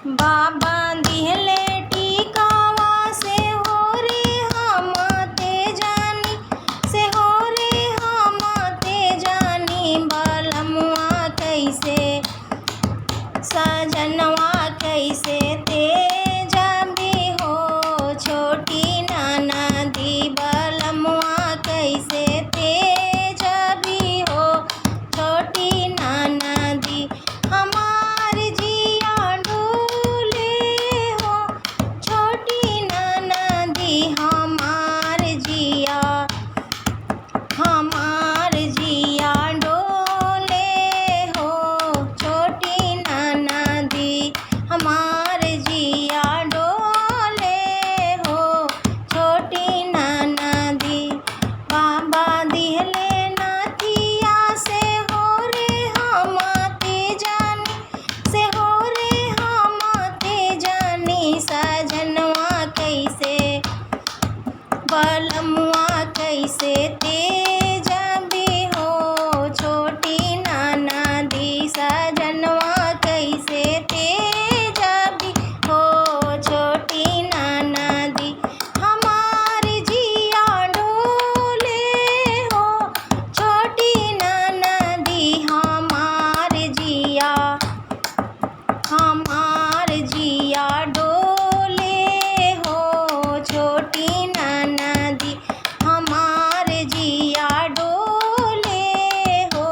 बाबा दिहले टिकावा से हो रे हम ते जानी, से हो रे हम ते जानी। बलमुआ कैसे सजनवा कैसे ते जाबी हो छोटी ननदी। बलमुआ कैसे ते जाबी हो छोटी ननदी। हमार जिया डोले हो छोटी ननदी। हमार जिया डोले हो छोटी ननदी। हमार जिया डोले हो छोटी ननदी। बाबा दिहले नाथिया से हो रे हम ते जानी, से हो रे हम ते जानी। सजनवा कैसे बलमुआ कैसे ते जाबी हो छोटी ननदी। सजनवा कैसे ते जाबी हो छोटी ननदी। हमार जिया डोले हो छोटी ननदी। हमार जिया डोले हो छोटी ननदी। हमार जिया डोले हो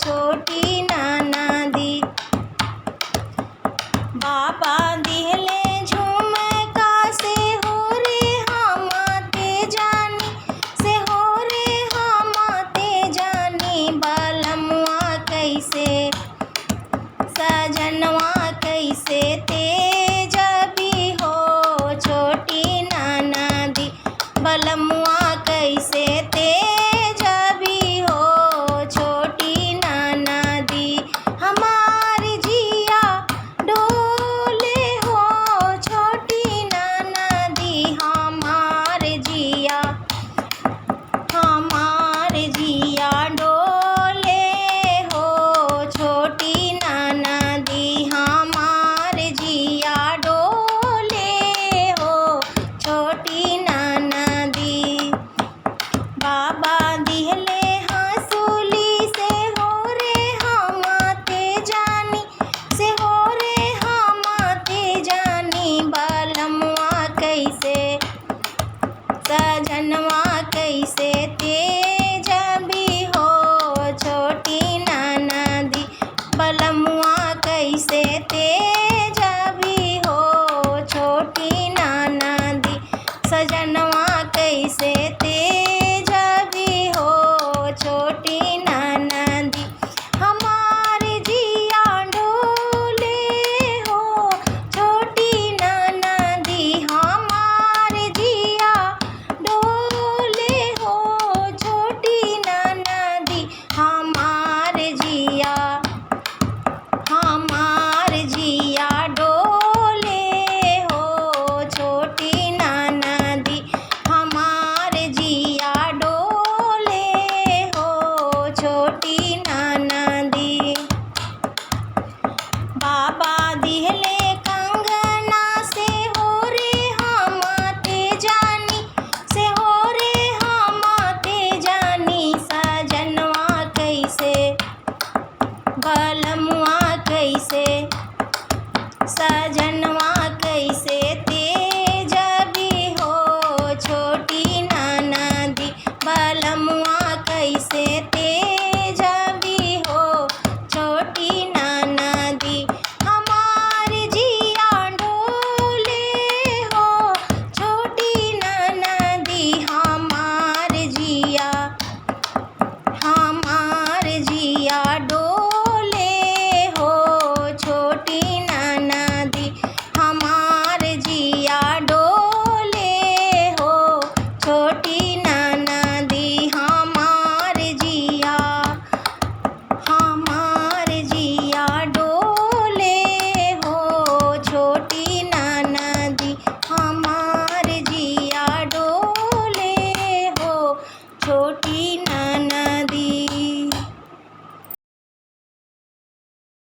छोटी ननदी। बाबा दिहले झुमका से हो रे हम ते जानी, से हो रे हम ते जानी। बलमुआ कैसे सजनवा कैसे ते जाबी हो छोटी ननदी। बलमुआ कैसे ते जाबी हो छोटी ननदी। हमार जिया डोले हो छोटी ननदी। हमार जिया डोले हो छोटी ननदी। हमार जिया डोले हो छोटी ननदी। बाबा दिहले हंसुली से हो रे हम ते जानी, से हो रे हम ते जानी। बलमुआ कैसे सजनवा कैसे ते जाबी हो छोटी ननदी। बलमुआ कैसे ते जाबी हो छोटी ननदी। सजनवा कैसे ते जाबी हो छोटी ननदी। हमार जिया डोले हो छोटी ननदी। हमार जिया डोले हो छोटी ननदी। हमार जिया डोले हो छोटी ननदी। हमार जिया डोले हो छोटी ननदी। बाबा दिहले कंगना से हो रे हम ते जानी, से हो रे हम ते जानी। सजनवा कैसे बलमुआ कैसे सज